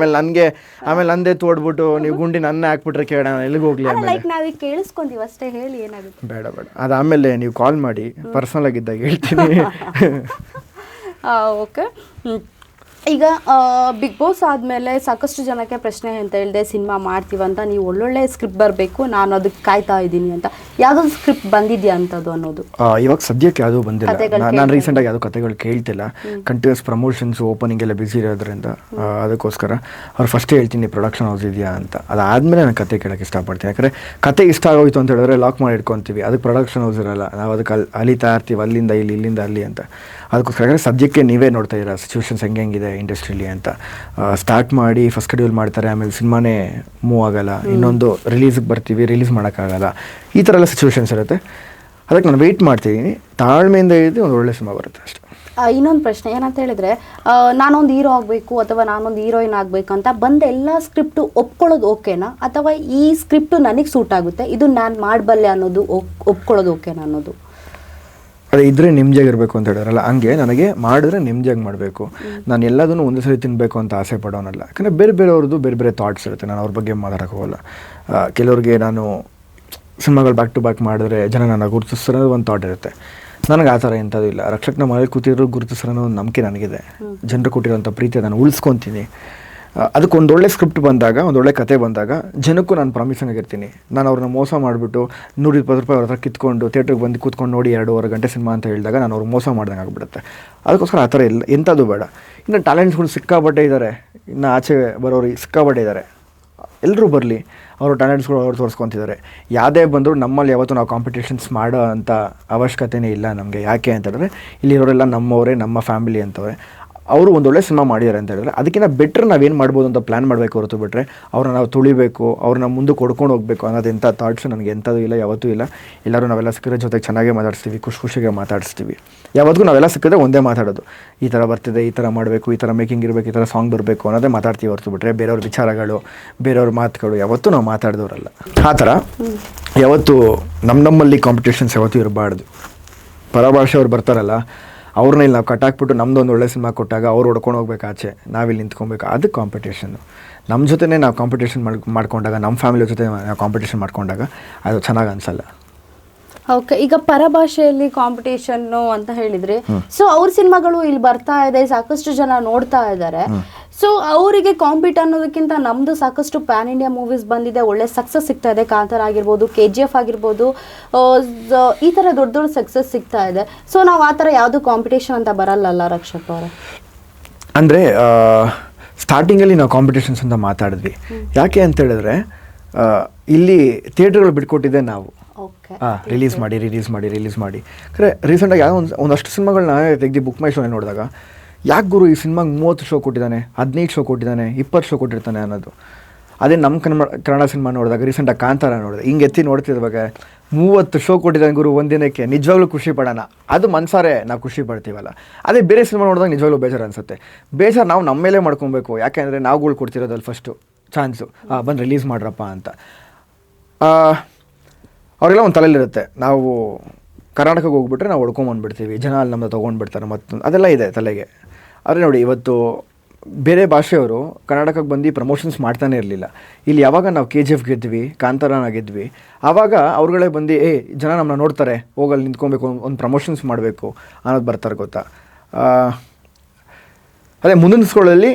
ಆಮೇಲೆ ನಂದೇ ತೋಡ್ಬಿಟ್ಟು ನೀವು ಗುಂಡಿ ನನ್ನ ಹಾಕ್ಬಿಟ್ರೆ ಕೇಳ ಎಲ್ಲಿಗೆ ಹೋಗ್ಲಿ. ನಾವೀಗ ಕೇಳಿಸ್ಕೊಂತೀವಿ ಅಷ್ಟೇ, ಹೇಳಿ ಏನಾಗುತ್ತೆ. ಬೇಡ ಅದು ಆಮೇಲೆ ನೀವು ಕಾಲ್ ಮಾಡಿ ಪರ್ಸನಲ್ ಆಗಿದ್ದಾಗ ಹೇಳ್ತೀನಿ. ಓಕೆ, ಈಗ ಬಿಗ್ ಬಾಸ್ ಆದಮೇಲೆ ಸಾಕಷ್ಟು ಜನಕ್ಕೆ ಪ್ರಶ್ನೆ ಅಂತ ಹೇಳಿದೆ, ಸಿನಿಮಾ ಮಾಡ್ತೀವಂತ, ನೀವು ಒಳ್ಳೊಳ್ಳೆ ಸ್ಕ್ರಿಪ್ಟ್ ಬರಬೇಕು, ನಾನು ಅದಕ್ಕೆ ಕಾಯ್ತಾ ಇದ್ದೀನಿ ಅಂತ. ಯಾವುದೊಂದು ಸ್ಕ್ರಿಪ್ಟ್ ಬಂದಿದೆಯಾ ಅಂತದ್ದು ಅನ್ನೋದು? ಇವಾಗ ಸದ್ಯಕ್ಕೆ ಯಾವುದೂ ಬಂದಿಲ್ಲ. ನಾನು ರೀಸೆಂಟಾಗಿ ಯಾವುದೋ ಕಥೆಗಳು ಕೇಳ್ತಿಲ್ಲ. ಕಂಟಿನ್ಯೂಸ್ ಪ್ರಮೋಷನ್ಸ್ ಓಪನಿಂಗ್ ಎಲ್ಲ ಬ್ಯುಸಿ ಇರೋದ್ರಿಂದ ಅದಕ್ಕೋಸ್ಕರ ಅವ್ರು ಫಸ್ಟೇ ಹೇಳ್ತೀನಿ ಪ್ರೊಡಕ್ಷನ್ ಹೌಸ್ ಇದೆಯಾ ಅಂತ. ಅದಾದಮೇಲೆ ನಾನು ಕತೆ ಕೇಳೋಕ್ಕೆ ಇಷ್ಟಪಡ್ತೀನಿ. ಯಾಕಂದರೆ ಕತೆ ಇಷ್ಟ ಆಗೋಯ್ತು ಅಂತ ಹೇಳಿದ್ರೆ ಲಾಕ್ ಮಾಡಿ ಇಟ್ಕೊತೀವಿ. ಅದಕ್ಕೆ ಪ್ರೊಡಕ್ಷನ್ ಹೌಸ್ ಇರೋಲ್ಲ, ನಾವು ಅದಕ್ಕೆ ಅಲಿತಾ ಇರ್ತೀವಿ, ಅಲ್ಲಿಂದ ಇಲ್ಲಿಂದ ಅಲ್ಲಿ ಅಂತ. ಅದಕ್ಕೋಸ್ಕರ ಸದ್ಯಕ್ಕೆ ನೀವೇ ನೋಡ್ತಾ ಇರೋ ಸಿಚುವೇಶನ್ಸ್ ಹೆಂಗಿದೆ ಇಂಡಸ್ಟ್ರಿಲಿ ಅಂತ. ಸ್ಟಾರ್ಟ್ ಮಾಡಿ ಫಸ್ಟ್ ಶೆಡ್ಯೂಲ್ ಮಾಡ್ತಾರೆ, ಆಮೇಲೆ ಸಿನಿಮಾನೇ ಮೂವ್ ಆಗೋಲ್ಲ, ಇನ್ನೊಂದು ರಿಲೀಸ್ಗೆ ಬರ್ತೀವಿ, ರಿಲೀಸ್ ಮಾಡೋಕ್ಕಾಗಲ್ಲ, ಈ ಥರ ಎಲ್ಲ ಸಿಚುವೇಶನ್ಸ್ ಇರುತ್ತೆ. ಅದಕ್ಕೆ ನಾನು ವೆಯ್ಟ್ ಮಾಡ್ತಿದ್ದೀನಿ, ತಾಳ್ಮೆಯಿಂದ ಇದ್ದು ಒಂದು ಒಳ್ಳೆ ಸಿನಿಮಾ ಬರುತ್ತೆ ಅಷ್ಟೇ. ಇನ್ನೊಂದು ಪ್ರಶ್ನೆ ಏನಂತ ಹೇಳಿದ್ರೆ, ನಾನೊಂದು ಹೀರೋ ಆಗಬೇಕು ಅಥವಾ ನಾನೊಂದು ಹೀರೋಯಿನ್ ಆಗಬೇಕು ಅಂತ ಬಂದ ಎಲ್ಲ ಸ್ಕ್ರಿಪ್ಟು ಒಪ್ಕೊಳ್ಳೋದು ಓಕೆನಾ, ಅಥವಾ ಈ ಸ್ಕ್ರಿಪ್ಟು ನನಗೆ ಸೂಟ್ ಆಗುತ್ತೆ, ಇದು ನಾನು ಮಾಡಬಲ್ಲೆ ಅನ್ನೋದು ಒಪ್ಕೊಳ್ಳೋದು ಓಕೆನಾ ಅನ್ನೋದು? ಅದೇ ಇದ್ದರೆ ನೆಮ್ಮದಿಯಾಗಿರಬೇಕು ಅಂತ ಹೇಳಿದ್ರಲ್ಲ, ಹಂಗೆ ನನಗೆ ಮಾಡಿದ್ರೆ ನೆಮ್ಮದಿಯಾಗಿ ಮಾಡಬೇಕು. ನಾನು ಎಲ್ಲದನ್ನು ಒಂದೇ ಸರಿ ತಿನ್ನಬೇಕು ಅಂತ ಆಸೆ ಪಡೋನಲ್ಲ. ಯಾಕಂದರೆ ಬೇರೆ ಬೇರೆಯವ್ರದ್ದು ಬೇರೆ ಬೇರೆ ಥಾಟ್ಸ್ ಇರುತ್ತೆ, ನಾನು ಅವ್ರ ಬಗ್ಗೆ ಮಾತಾಡೋಕ್ಕೆ ಹೋಗಲ್ಲ. ಕೆಲವ್ರಿಗೆ ನಾನು ಸಿನಿಮಾಗಳು ಬ್ಯಾಕ್ ಟು ಬ್ಯಾಕ್ ಮಾಡಿದ್ರೆ ಜನ ನನ್ನ ಗುರುತಿಸ್ತಾರೆ ಒಂದು ಥಾಟ್ ಇರುತ್ತೆ. ನನಗೆ ಆ ಥರ ಎಂಥದ್ದು ಇಲ್ಲ. ರಕ್ಷಕ್ನ ಮನೇಲಿ ಕೂತಿದ್ರು ಗುರುತಿಸ್ತಾರೆ ಅನ್ನೋ ಒಂದು ನಂಬಿಕೆ ನನಗಿದೆ. ಜನರು ಕೊಟ್ಟಿರೋಂಥ ಪ್ರೀತಿ ನಾನು ಉಳಿಸ್ಕೊತೀನಿ. ಅದಕ್ಕೆ ಒಂದೊಳ್ಳೆ ಸ್ಕ್ರಿಪ್ಟ್ ಬಂದಾಗ, ಒಂದೊಳ್ಳೆ ಕತೆ ಬಂದಾಗ ಜನಕ್ಕೂ ನಾನು ಪ್ರಾಮಿಸಿಂಗ್ ಆಗಿರ್ತೀನಿ. ನಾನು ಅವ್ರನ್ನ ಮೋಸ ಮಾಡಿಬಿಟ್ಟು 120 ರೂಪಾಯಿ ಅವ್ರ ಹತ್ರ ಕಿತ್ಕೊಂಡು ಥಿಯೇಟ್ರಿಗೆ ಬಂದು ಕೂತ್ಕೊಂಡು ನೋಡಿ 2.5 ಗಂಟೆ ಸಿನಿಮಾ ಅಂತ ಹೇಳಿದಾಗ ನಾನು ಅವ್ರಿಗೆ ಮೋಸ ಮಾಡ್ದಂಗೆ ಆಗಿಬಿಡುತ್ತೆ. ಅದಕ್ಕೋಸ್ಕರ ಆ ಥರ ಇಲ್ಲ, ಎಂಥದ್ದು ಬೇಡ. ಇನ್ನು ಟ್ಯಾಲೆಂಟ್ಸ್ಗಳು ಸಿಕ್ಕಾಪಟ್ಟೆ ಇದ್ದಾರೆ, ಇನ್ನು ಆಚೆ ಬರೋರು ಸಿಕ್ಕಾಪಟ್ಟೆ ಇದ್ದಾರೆ. ಎಲ್ಲರೂ ಬರಲಿ, ಅವ್ರ ಟ್ಯಾಲೆಂಟ್ಸ್ಗಳು ಅವ್ರು ತೋರಿಸ್ಕೊತಿದ್ದಾರೆ. ಯಾವುದೇ ಬಂದರೂ ನಮ್ಮಲ್ಲಿ ಯಾವತ್ತೂ ನಾವು ಕಾಂಪಿಟೇಷನ್ಸ್ ಮಾಡೋ ಅಂಥ ಅವಶ್ಯಕತೆಯೇ ಇಲ್ಲ ನಮಗೆ. ಯಾಕೆ ಅಂತಂದರೆ ಇಲ್ಲಿರೋರೆಲ್ಲ ನಮ್ಮವರೇ, ನಮ್ಮ ಫ್ಯಾಮಿಲಿ ಅಂತವ್ರೆ. ಅವರು ಒಂದೊಳ್ಳೆ ಸಿನಿಮಾ ಮಾಡಿದ್ದಾರೆ ಅಂತ ಹೇಳಿದ್ರೆ ಅದಕ್ಕಿಂತ ಬೆಟ್ರ್ ನಾವೇನು ಮಾಡ್ಬೋದು ಅಂತ ಪ್ಲ್ಯಾನ್ ಮಾಡಬೇಕು ಹೊರತು ಬಿಟ್ಟರೆ ಅವ್ರನ್ನ ನಾವು ತುಳಿಬೇಕು, ಅವ್ರನ್ನ ಮುಂದಕ್ಕೆ ಕೊಡ್ಕೊಂಡು ಹೋಗಬೇಕು ಅನ್ನೋದೆಂಥ ಥಾಟ್ಸು ನನಗೆ ಎಂಥದ್ದು ಇಲ್ಲ, ಯಾವತ್ತೂ ಇಲ್ಲ. ಎಲ್ಲರೂ ನಾವೆಲ್ಲ ಸಿಕ್ಕಿದ್ರೆ ಜೊತೆಗೆ ಚೆನ್ನಾಗೇ ಮಾತಾಡಿಸ್ತೀವಿ, ಖುಷಿಗೆ ಮಾತಾಡಿಸ್ತೀವಿ. ಯಾವತ್ತಿಗೂ ನಾವೆಲ್ಲ ಸಿಕ್ಕಿದ್ರೆ ಒಂದೇ ಮಾತಾಡೋದು, ಈ ಥರ ಬರ್ತಿದೆ, ಈ ಥರ ಮಾಡಬೇಕು, ಈ ಥರ ಮೇಕಿಂಗ್ ಇರಬೇಕು, ಈ ಥರ ಸಾಂಗ್ ಬರಬೇಕು ಅನ್ನೋದೇ ಮಾತಾಡ್ತೀವಿ ಹೊರತು ಬಿಟ್ಟರೆ ಬೇರೆಯವ್ರ ವಿಚಾರಗಳು, ಬೇರೆಯವ್ರ ಮಾತುಗಳು ಯಾವತ್ತೂ ನಾವು ಮಾತಾಡಿದವರಲ್ಲ. ಆ ಥರ ಯಾವತ್ತೂ ನಮ್ಮಲ್ಲಿ ಕಾಂಪಿಟೇಷನ್ಸ್ ಯಾವತ್ತೂ ಇರಬಾರ್ದು. ಪರಭಾಷೆಯವ್ರು ಬರ್ತಾರಲ್ಲ, ಅವ್ರನ್ನ ಇಲ್ಲಿ ನಾವು ಕಟ್ಟಾಕ್ಬಿಟ್ಟು ನಮ್ಮದು ಒಂದು ಒಳ್ಳೆ ಸಿನಿಮಾ ಕೊಟ್ಟಾಗ ಅವ್ರು ಹೊಡ್ಕೊಂಡು ಹೋಗ್ಬೇಕು ಆಚೆ, ನಾವಿಲ್ಲಿ ನಿಂತ್ಕೊಬೇಕು. ಅದು ಕಾಂಪಿಟೇಷನ್ನು. ನಮ್ಮ ಜೊತೆನೇ ನಾವು ಕಾಂಪಿಟೇಷನ್ ಮಾಡ್ಕೊಂಡಾಗ, ನಮ್ಮ ಫ್ಯಾಮಿಲಿ ಜೊತೆ ನಾವು ಕಾಂಪಿಟೇಷನ್ ಮಾಡ್ಕೊಂಡಾಗ ಅದು ಚೆನ್ನಾಗಿ ಅನಿಸಲ್ಲ. ಓಕೆ, ಈಗ ಪರಭಾಷೆಯಲ್ಲಿ ಕಾಂಪಿಟೇಷನ್ನು ಅಂತ ಹೇಳಿದ್ರಿ. ಸೊ ಅವ್ರ ಸಿನಿಮಾಗಳು ಇಲ್ಲಿ ಬರ್ತಾ ಇದೆ, ಸಾಕಷ್ಟು ಜನ ನೋಡ್ತಾ ಇದ್ದಾರೆ. ಸೊ ಅವರಿಗೆ ಕಾಂಪೀಟ್ ಅನ್ನೋದಕ್ಕಿಂತ ನಮ್ದು ಸಾಕಷ್ಟು ಪ್ಯಾನ್ ಇಂಡಿಯಾ ಮೂವೀಸ್ ಬಂದಿದೆ, ಒಳ್ಳೆ ಸಕ್ಸಸ್ ಸಿಗ್ತಾ ಇದೆ. ಕಾಂತಾರ ಆಗಿರ್ಬೋದು, KGF ಆಗಿರ್ಬೋದು, ಈ ಥರ ದೊಡ್ಡ ದೊಡ್ಡ ಸಕ್ಸಸ್ ಸಿಗ್ತಾ ಇದೆ. ಸೊ ನಾವು ಆ ಥರ ಯಾವುದು ಕಾಂಪಿಟೇಷನ್ ಅಂತ ಬರಲ್ಲಲ್ಲ ರಕ್ಷಕ್ ಅವರೇ? ಅಂದರೆ ಸ್ಟಾರ್ಟಿಂಗಲ್ಲಿ ನಾವು ಕಾಂಪಿಟೇಷನ್ಸ್ ಅಂತ ಮಾತಾಡಿದ್ವಿ. ಯಾಕೆ ಅಂತ ಹೇಳಿದ್ರೆ ಇಲ್ಲಿ ಥಿಯೇಟರ್ಗಳು ಬಿಟ್ಕೊಟ್ಟಿದ್ದೆ ನಾವು. ರಿಲೀಸ್ ಮಾಡಿ ಖರೆ ರೀಸೆಂಟಾಗಿ ಯಾವುದೋ ಒಂದಷ್ಟು ಸಿನಿಮಾಗಳನ್ನ ತೆಗೆದು ಬುಕ್ ಮೈ ಶೋನೇ ನೋಡಿದಾಗ, ಯಾಕೆ ಗುರು ಈ ಸಿನಿಮಾಗೆ 30 ಶೋ ಕೊಟ್ಟಿದ್ದಾನೆ, 15 ಶೋ ಕೊಟ್ಟಿದ್ದಾನೆ, 20 ಶೋ ಕೊಟ್ಟಿರ್ತಾನೆ ಅನ್ನೋದು. ಅದೇ ನಮ್ಮ ಕನ್ನಡ ಸಿನಿಮಾ ನೋಡಿದಾಗ ರೀಸೆಂಟಾಗಿ ಕಾಂತಾರ ನೋಡಿದೆ, ಹಿಂಗೆ ಎತ್ತಿ ನೋಡ್ತಿರುವಾಗ 30 ಶೋ ಕೊಟ್ಟಿದ್ದಾನೆ ಗುರು ಒಂದಿನಕ್ಕೆ, ನಿಜವಾಗ್ಲೂ ಖುಷಿ ಪಡೋಣ. ಅದು ಮನ್ಸಾರೆ ನಾವು ಖುಷಿ ಪಡ್ತೀವಲ್ಲ. ಅದೇ ಬೇರೆ ಸಿನಿಮಾ ನೋಡಿದಾಗ ನಿಜವಾಗ್ಲೂ ಬೇಜಾರು ಅನಿಸುತ್ತೆ. ಬೇಜಾರು ನಾವು ನಮ್ಮ ಮೇಲೆ ಮಾಡ್ಕೊಬೇಕು. ಯಾಕೆಂದರೆ ನಾವುಗಳು ಕೊಡ್ತಿರೋದಲ್ಲಿ ಫಸ್ಟು ಚಾನ್ಸು, ಬಂದು ರಿಲೀಸ್ ಮಾಡ್ರಪ್ಪ ಅಂತ. ಅವರೆಲ್ಲ ಒಂದು ತಲೆಯಲ್ಲಿರುತ್ತೆ, ನಾವು ಕರ್ನಾಟಕಕ್ಕೆ ಹೋಗ್ಬಿಟ್ರೆ ನಾವು ಹೊಡ್ಕೊಂಬಂದ್ಬಿಡ್ತೀವಿ, ಜನ ಅಲ್ಲಿ ನಮ್ಮದು ತೊಗೊಂಡ್ಬಿಡ್ತಾರೆ, ಮತ್ತೊಂದು ಅದೆಲ್ಲ ಇದೆ ತಲೆಗೆ. ಆದರೆ ನೋಡಿ, ಇವತ್ತು ಬೇರೆ ಭಾಷೆಯವರು ಕರ್ನಾಟಕಕ್ಕೆ ಬಂದು ಪ್ರಮೋಷನ್ಸ್ ಮಾಡ್ತಾನೆ ಇರಲಿಲ್ಲ. ಇಲ್ಲಿ ಯಾವಾಗ ನಾವು KGF ಗೆದ್ವಿ, ಕಾಂತಾರನ ಗೆದ್ವಿ, ಆವಾಗ ಅವ್ರುಗಳೇ ಬಂದು ಜನ ನಮ್ಮನ್ನ ನೋಡ್ತಾರೆ, ಹೋಗಲ್ಲಿ ನಿಂತ್ಕೊಬೇಕು, ಒಂದು ಪ್ರಮೋಷನ್ಸ್ ಮಾಡಬೇಕು ಅನ್ನೋದು ಬರ್ತಾರೆ, ಗೊತ್ತಾ. ಅದೇ ಮುಂದಿನ ಸ್ಕೂಲಲ್ಲಿ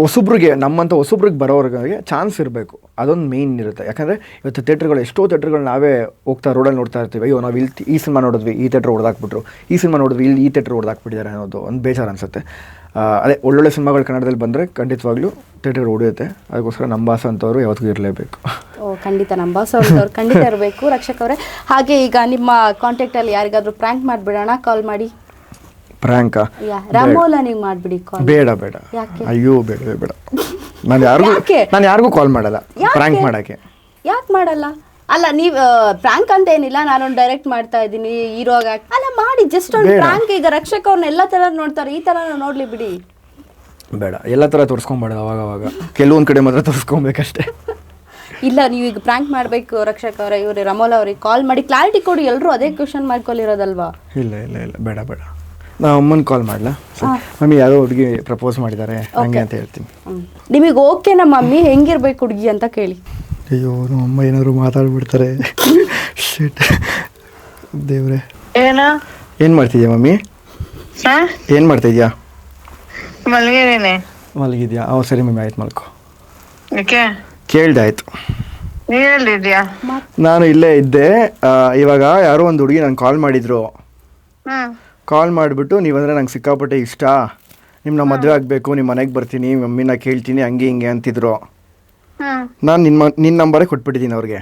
ಹೊಸಬ್ರಿಗೆ, ನಮ್ಮಂಥ ಹೊಸಬ್ರಿಗೆ ಬರೋರಿಗೆ ಚಾನ್ಸ್ ಇರಬೇಕು. ಅದೊಂದು ಮೇಯ್ನ್ ಇರುತ್ತೆ. ಯಾಕಂದರೆ ಇವತ್ತು ಥಿಯೇಟ್ರ್ಗಳು, ಎಷ್ಟೋ ಥಿಯೇಟ್ರ್ಗಳು ನಾವೇ ಹೋಗ್ತಾ ರೋಡಲ್ಲಿ ನೋಡ್ತಾ ಇರ್ತೀವಿ, ಅಯ್ಯೋ ನಾವು ಇಲ್ಲಿ ಈ ಸಿನಿಮಾ ನೋಡಿದ್ವಿ, ಈ ಥಿಯೇಟ್ರ್ ಹೊಡೆದಾಕ್ಬಿಟ್ರು, ಈ ಸಿನಿಮಾ ನೋಡಿದ್ವಿ, ಇಲ್ಲಿ ಈ ಥಿಯೇಟ್ರ್ ಹೊಡೆದಾಕ್ಬಿಟ್ಟಿದ್ದಾರೆ ಅನ್ನೋದು ಒಂದು ಬೇಜಾರು ಅನಿಸುತ್ತೆ. ಅದೇ ಒಳ್ಳೊಳ್ಳೆ ಸಿನಿಮಾಗಳು ಕನ್ನಡದಲ್ಲಿ ಬಂದರೆ ಖಂಡಿತವಾಗ್ಲೂ ಥಿಯೇಟ್ರ್ ಹೊಡೆಯುತ್ತೆ. ಅದಕ್ಕೋಸ್ಕರ ನಮ್ಮ ಬಾಸ ಅಂತವರು ಯಾವತ್ತಿಗೂ ಇರಲೇಬೇಕು. ಖಂಡಿತ ನಮ್ಮ ಬಾಸ ಅವ್ರು ಖಂಡಿತ ಇರಬೇಕು. ರಕ್ಷಕ್ ಅವರೇ, ಹಾಗೆ ಈಗ ನಿಮ್ಮ ಕಾಂಟ್ಯಾಕ್ಟಲ್ಲಿ ಯಾರಿಗಾದ್ರೂ ಪ್ರ್ಯಾಂಕ್ ಮಾಡಿಬಿಡೋಣ, ಕಾಲ್ ಮಾಡಿ. ಪ್ರ್ಯಾಂಕ ರಾಮೋಲ ನೀವು ಮಾಡಿಬಿಡಿ ಕಾಲ್. ಬೇಡ, ಅಯ್ಯೋ ಬೇಡ. ನಾನು ಯಾರಿಗೂ ಕಾಲ್ ಮಾಡಲ್ಲ ಪ್ರ್ಯಾಂಕ್ ಮಾಡೋಕ್ಕೆ. ಯಾಕೆ ಮಾಡಲ್ಲ? ಅಲ್ಲ, ನೀವು ಪ್ರ್ಯಾಂಕ್ ಅಂತ ಏನಿಲ್ಲ, ನಾನು ಡೈರೆಕ್ಟ್ ಮಾಡ್ತಾ ಇದ್ದೀನಿ ಹೀರೋಗ ಅಲ್ಲ, ಮಾಡಿ ಜಸ್ಟ್ ಒಂದು ಪ್ರ್ಯಾಂಕ್. ಈಗ ರಕ್ಷಕ್ ಅವ್ರನ್ನ ಎಲ್ಲ ಥರ ನೋಡ್ತಾರೆ, ಈ ಥರ ನೋಡ್ಲಿ ಬಿಡಿ. ಬೇಡ, ಎಲ್ಲ ಥರ ತೋರಿಸ್ಕೊಂಬೇಡ, ಅವಾಗ ಕೆಲವೊಂದು ಕಡೆ ಮಾತ್ರ ತೋರಿಸ್ಕೊಬೇಕಷ್ಟೇ. ಇಲ್ಲ, ನೀವು ಈಗ ಪ್ರ್ಯಾಂಕ್ ಮಾಡಬೇಕು ರಕ್ಷಕ್ ಅವರೇ. ಇವ್ರಿ ರಮೋಲ್ ಅವ್ರಿಗೆ ಕಾಲ್ ಮಾಡಿ ಕ್ಲಾರಿಟಿ ಕೊಡಿ. ಎಲ್ಲರೂ ಅದೇ ಕ್ವಶನ್ ಮಾಡ್ಕೊಲಿರೋದಲ್ವಾ? ಇಲ್ಲ, ಬೇಡ. ನಾವು ಅಮ್ಮನ ಕಾಲ್ ಮಾಡಲಾ? ಮಮ್ಮಿ ಯಾರೋ ಹುಡುಗಿ ಪ್ರಪೋಸ್ ಮಾಡಿದ್ದಾರೆ ಹಂಗೆ ಅಂತ ಹೇಳ್ತೀನಿ. ನಿಮಗೆ ಓಕೆ ನಮ್ಮ ಮಮ್ಮಿ ಹೆಂಗಿರ್ಬೇಕು ಹುಡುಗಿ ಅಂತ ಕೇಳಿ. ಅಯ್ಯೋ, ನಮ್ಮ ಅಮ್ಮ ಏನಾದ್ರು ಮಾತಾಡ್ಬಿಡ್ತಾರೆ. ದೇವ್ರೆ, ಏನು ಮಾಡ್ತಿದ್ಯಾ ಮಮ್ಮಿ? ಏನು ಮಾಡ್ತಿದ್ಯಾ? ಮಲಗಿದ್ಯಾ? ಸರಿ ಮಮ್ಮಿ, ಆಯ್ತು ಮಲ್ಕೋ. ಕೇಳ್ದೆ, ಆಯ್ತು. ನಾನು ಇಲ್ಲೇ ಇದ್ದೆ. ಇವಾಗ ಯಾರೋ ಒಂದು ಹುಡುಗಿ ನಂಗೆ ಕಾಲ್ ಮಾಡಿದ್ರು. ಕಾಲ್ ಮಾಡಿಬಿಟ್ಟು, ನೀವಂದರೆ ನಂಗೆ ಸಿಕ್ಕಾಪಟ್ಟೆ ಇಷ್ಟ, ನಿಮ್ಮನ್ನ ಮದುವೆ ಆಗಬೇಕು, ನಿಮ್ಮ ಮನೆಗೆ ಬರ್ತೀನಿ, ಮಮ್ಮಿನ ಕೇಳ್ತೀನಿ, ಹಂಗೆ ಹಿಂಗೆ ಅಂತಿದ್ರು. ನಾನು ನಿನ್ನ ನಂಬರೇ ಕೊಟ್ಬಿಟ್ಟಿದ್ದೀನಿ ಅವ್ರಿಗೆ.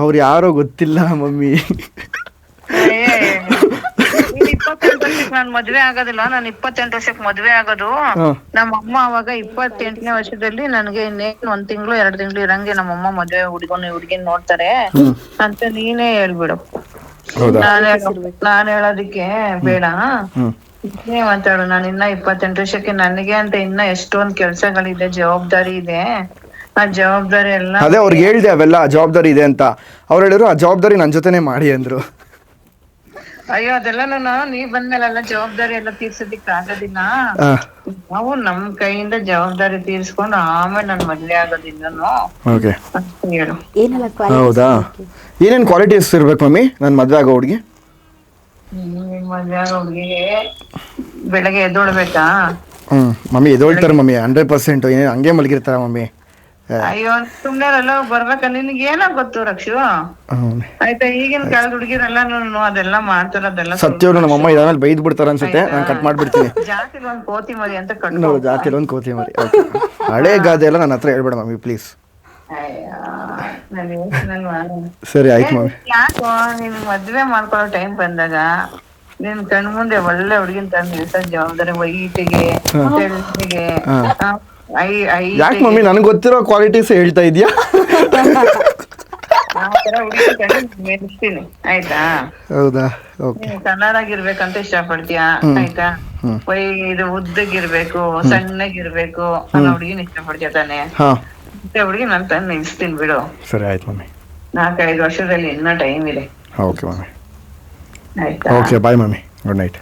ಅವ್ರು ಯಾರೋ ಗೊತ್ತಿಲ್ಲ ಮಮ್ಮಿ. ನಾನು ಮದ್ವೆ ಆಗೋದಿಲ್ಲ, ನಾನು 28 ವರ್ಷಕ್ಕೆ ಮದ್ವೆ ಆಗೋದು. ನಮ್ಮ ಅಮ್ಮ ಅವಾಗ 28ನೇ ವರ್ಷದಲ್ಲಿ ನನಗೆ ಇನ್ನೇನು 1 ತಿಂಗಳು 2 ತಿಂಗಳು ಇರಂಗೆ ನಮ್ಮಮ್ಮ ಮದ್ವೆ ಹುಡುಗಿನ ನೋಡ್ತಾರೆ ಅಂತ ನೀನೇ ಹೇಳ್ಬಿಡು. ನಾನು ಹೇಳೋದಿಕ್ಕೆ ಬೇಡ, ಮಾತಾಡು. ನಾನು ಇನ್ನ 28 ವರ್ಷಕ್ಕೆ ನನಗೆ ಅಂತ ಇನ್ನ ಎಷ್ಟೊಂದ್ ಕೆಲ್ಸಗಳಿದೆ, ಜವಾಬ್ದಾರಿ ಇದೆ. ಆ ಜವಾಬ್ದಾರಿ ಎಲ್ಲ ಅದೇ ಅವ್ರಿಗೆ ಹೇಳ್ದೆ, ಅವೆಲ್ಲ ಜವಾಬ್ದಾರಿ ಇದೆ ಅಂತ. ಅವ್ರು ಹೇಳಿದ್ರು ಆ ಜವಾಬ್ದಾರಿ ನನ್ ಜೊತೆನೆ ಮಾಡಿ ಅಂದ್ರು. ಅಯ್ಯೋ ಅದೆಲ್ಲ ನೀವ್ ಬಂದ್ಮೇಲೆಲ್ಲ ಜವಾಬ್ದಾರಿ ಎಲ್ಲ ತೀರ್ಸೋದಿಕ್ ಆಗೋದಿಲ್ಲ. ನಾವು ನಮ್ ಕೈಯಿಂದ ಜವಾಬ್ದಾರಿ ತೀರ್ಸ್ಕೊಂಡು ಆಮೇಲೆ ನನ್ ಮದ್ವೆ ಆಗೋದಿಲ್ಲನು ಓಕೆ ಅಂತ ಹೇಳು. ಏನೆಲ್ಲ ಹೌದಾ? ಏನೇನು ಕ್ವಾಲಿಟೀಸ್ ಇರ್ಬೇಕು ಮಮ್ಮಿ ನನ್ನ ಮದುವೆ ಆಗೋ ಹುಡುಗಿ? ನಿಮ್ ಮದ್ವೆ ಆಗೋ ಹುಡ್ಗಿಗೆ ಬೆಳಗ್ಗೆ ಎದ್ದೊಳ್ಬೇಕಾ? Mummy ಎದೊಳ್ತಾರೆ mummy 100%. ಏನು ಹಂಗೆ ಮಲಗಿರ್ತಾರ ಮಮ್ಮಿ? ಅಯ್ಯೋ ಸುಮ್ನೆ ಎಲ್ಲ ಬರ್ಬೇಕ ನಿನ್ಗೆ ಏನೋ ಗೊತ್ತು ರಕ್ಷು. ಆಯ್ತಾ ಈಗಿನ ಕಾಲದ ಹುಡುಗಿರೆಲ್ಲ ಅದೆಲ್ಲ ಮಾಡ್ತಾರ. ಅದೆಲ್ಲ ಸತ್ಯವ್ರು ನಮ್ಮಮ್ಮ ಇದಾದ್ಮೇಲೆ ಬೈದ್ ಬಿಡ್ತಾರ ಅನ್ಸುತ್ತೆ. ನಾನು ಕಟ್ ಮಾಡ್ಬಿಡ್ತೀನಿ. ಜಾತಿಲಿ ಒಂದ್ ಕೋತಿ ಮರಿ ಅಂತ ನೋಡಿ, ಜಾತಿಲಿ ಒಂದು ಕೋತಿ ಮರಿ. ಹಳೆ ಗಾದೆ ಎಲ್ಲ ನನ್ನ ಹತ್ರ ಹೇಳ್ಬೇಡ ಮಮ್ಮಿ ಪ್ಲೀಸ್. ಸರಿ ಆಯ್ತು ಮಮ್ಮಿ. ಯಾಕೋ ನಿನ್ ಮದ್ವೆ ಮಾಡ್ಕೊಳ್ಳೋ ಟೈಮ್ ಬಂದಾಗ ನಿನ್ ಕಣ್ ಮುಂದೆ ಒಳ್ಳೆ ಹುಡುಗಿನ ತಂದು ನಿಲ್ಸೋ ಜವಾಬ್ದಾರಿ ವೈಟಿಗೆ ತೆಳ್ಳಗೆ ಯಾಕೆ ಮಮ್ಮಿ ನನಗೆ ಗೊತ್ತಿರೋ ಕ್ವಾಲಿಟೀಸ್ ಹೇಳ್ತಾ ಇದೀಯಾ? ಮೆರೆಸ್ತೀನಿ ಆಯ್ತಾ? ಹೌದಾ? ಓಕೆ. ಕನ್ನಡಾಗಿರ್ಬೇಕಂತ ಇಷ್ಟಪಡ್ತೀಯಾ? ಆಯ್ತಾ? ಇದು ಉದ್ದಗಿರ್ಬೇಕು ಸಣ್ಣಗಿರ್ಬೇಕು ಅನ್ನೋ ಹುಡುಗಿನ ಇಷ್ಟಪಡ್ತೀಯ ತಾನೆ? ಹುಡುಗಿ ನಾನು ತಂದು ನಿಲ್ಸ್ತೀನಿ ಬಿಡು. ಸರಿ ಆಯ್ತು ಮಮ್ಮಿ. 4-5 ವರ್ಷದಲ್ಲಿ ಇನ್ನೂ ಟೈಮ್ ಇದೆ. Okay mummy. ಆಯ್ತಾ? Okay bye mummy. Good night.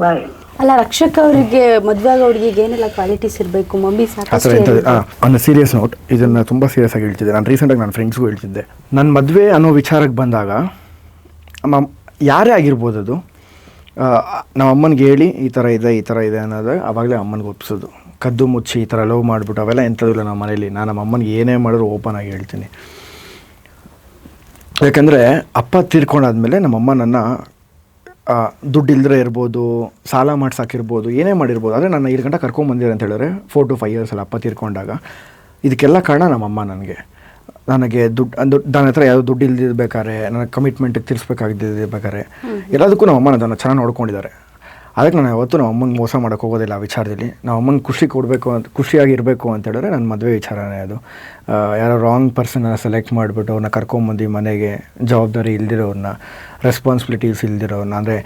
Bye. ಅಲ್ಲ ರಕ್ಷಕ್ ಅವರಿಗೆ ಮದುವೆ ಆಗೋ ಹುಡುಗಿಗೆ ಏನೆಲ್ಲ ಕ್ವಾಲಿಟೀಸ್ ಇರಬೇಕು ಮಮ್ಮಿ? ಆನ್ ಸೀರಿಯಸ್ ನೋಟ್, ಇದನ್ನು ತುಂಬ ಸೀರಿಯಸ್ ಆಗಿ ಹೇಳ್ತಿದ್ದೆ. ನಾನು ರೀಸೆಂಟಾಗಿ ನನ್ನ ಫ್ರೆಂಡ್ಸ್ಗೂ ಹೇಳ್ತಿದ್ದೆ. ನನ್ನ ಮದುವೆ ಅನ್ನೋ ವಿಚಾರಕ್ಕೆ ಬಂದಾಗ ಯಾರೇ ಆಗಿರ್ಬೋದು ಅದು, ನಮ್ಮ ಅಮ್ಮನಿಗೆ ಹೇಳಿ ಈ ಥರ ಇದೆ ಅನ್ನೋದು ಆವಾಗಲೇ ಅಮ್ಮನಿಗೆ ಒಪ್ಸೋದು. ಕದ್ದು ಮುಚ್ಚಿ ಈ ಥರ ಲವ್ ಮಾಡಿಬಿಟ್ಟು ಅವೆಲ್ಲ ಎಂಥದಿಲ್ಲ ನಮ್ಮ ಮನೇಲಿ. ನಾನು ನಮ್ಮ ಅಮ್ಮನಿಗೆ ಏನೇ ಮಾಡಿದ್ರು ಓಪನ್ ಆಗಿ ಹೇಳ್ತೀನಿ. ಯಾಕಂದರೆ ಅಪ್ಪ ತೀರ್ಕೊಂಡಾದ್ಮೇಲೆ ನಮ್ಮಮ್ಮ ನನ್ನ ದುಡ್ಡು ಇಲ್ಲದ್ರೆ ಇರ್ಬೋದು, ಸಾಲ ಮಾಡ್ಸಾಕಿರ್ಬೋದು, ಏನೇ ಮಾಡಿರ್ಬೋದು, ಆದರೆ ನನ್ನ 7 ಗಂಟೆ ಕರ್ಕೊಂಬಂದಿರ ಅಂತ ಹೇಳಿದ್ರೆ 4 to 5 years ಅಲ್ಲ ಅಪ್ಪ ತೀರ್ಕೊಂಡಾಗ. ಇದಕ್ಕೆಲ್ಲ ಕಾರಣ ನಮ್ಮಮ್ಮ. ನನಗೆ ನನ್ನ ಹತ್ರ ಯಾವುದೋ ದುಡ್ಡು ಇಲ್ದಿರ್ಬೇಕಾದ್ರೆ, ನನಗೆ ಕಮಿಟ್ಮೆಂಟಿಗೆ ತೀರಿಸ್ಬೇಕಾಗಿದ್ದಿರ್ಬೇಕಾದ್ರೆ ಎಲ್ಲದಕ್ಕೂ ನಮ್ಮಮ್ಮ ನನ್ನ ಚೆನ್ನಾಗಿ ನೋಡ್ಕೊಂಡಿದ್ದಾರೆ. ಅದಕ್ಕೆ ನಾನು ಯಾವತ್ತೂ ನಮ್ಮ ಅಮ್ಮಂಗೆ ಮೋಸ ಮಾಡೋಕ್ಕೆ ಹೋಗೋದಿಲ್ಲ ಆ ವಿಚಾರದಲ್ಲಿ. ನಮ್ಮ ಅಮ್ಮಂಗೆ ಖುಷಿಯಾಗಿರಬೇಕು ಅಂತ ಹೇಳಿದ್ರೆ ನನ್ನ ಮದುವೆ ವಿಚಾರನೇ ಅದು. ಯಾರೋ ರಾಂಗ್ ಪರ್ಸನ್ನ ಸೆಲೆಕ್ಟ್ ಮಾಡಿಬಿಟ್ಟು ಅವ್ರನ್ನ ಕರ್ಕೊಂಬಂದು ಮನೆಗೆ ಜವಾಬ್ದಾರಿ ಇಲ್ದಿರೋರನ್ನ, ರೆಸ್ಪಾನ್ಸಿಬಿಲಿಟೀಸ್ ಇಲ್ದಿರೋರನ್ನ, ಅಂದರೆ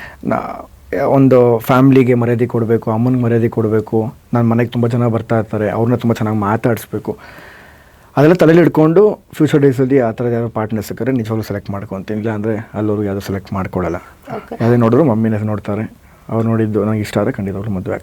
ಒಂದು ಫ್ಯಾಮ್ಲಿಗೆ ಮರ್ಯಾದೆ ಕೊಡಬೇಕು, ಅಮ್ಮನಿಗೆ ಮರ್ಯಾದೆ ಕೊಡಬೇಕು, ನನ್ನ ಮನೆಗೆ ತುಂಬ ಜನ ಬರ್ತಾ ಇರ್ತಾರೆ, ಅವ್ರನ್ನ ತುಂಬ ಚೆನ್ನಾಗಿ ಮಾತಾಡಿಸ್ಬೇಕು, ಅದೆಲ್ಲ ತಲೆಯಲ್ಲಿ ಇಟ್ಕೊಂಡು ಫ್ಯೂಚರ್ ಡೇಸಲ್ಲಿ ಆ ಥರದ ಯಾರೋ ಪಾರ್ಟ್ನರ್ ಸಿಕ್ಕರೆ ನಿಜವಾಗ್ಲೂ ಸೆಲೆಕ್ಟ್ ಮಾಡ್ಕೊತೀನಿ. ಇಲ್ಲ ಅಂದರೆ ಅಲ್ಲವರು ಯಾವುದೂ ಸೆಲೆಕ್ಟ್ ಮಾಡ್ಕೊಳ್ಳಲ್ಲ. ಯಾವುದೇ ನೋಡಿದ್ರು ಮಮ್ಮಿನೇ ನೋಡ್ತಾರೆ. ಅವ್ರು ನೋಡಿದ್ದು ನನಗೆ ಇಷ್ಟ ಆದರೆ ಖಂಡಿತವಾಗ್ಲೂ ಮದುವೆ ಆಗ್ತೀನಿ.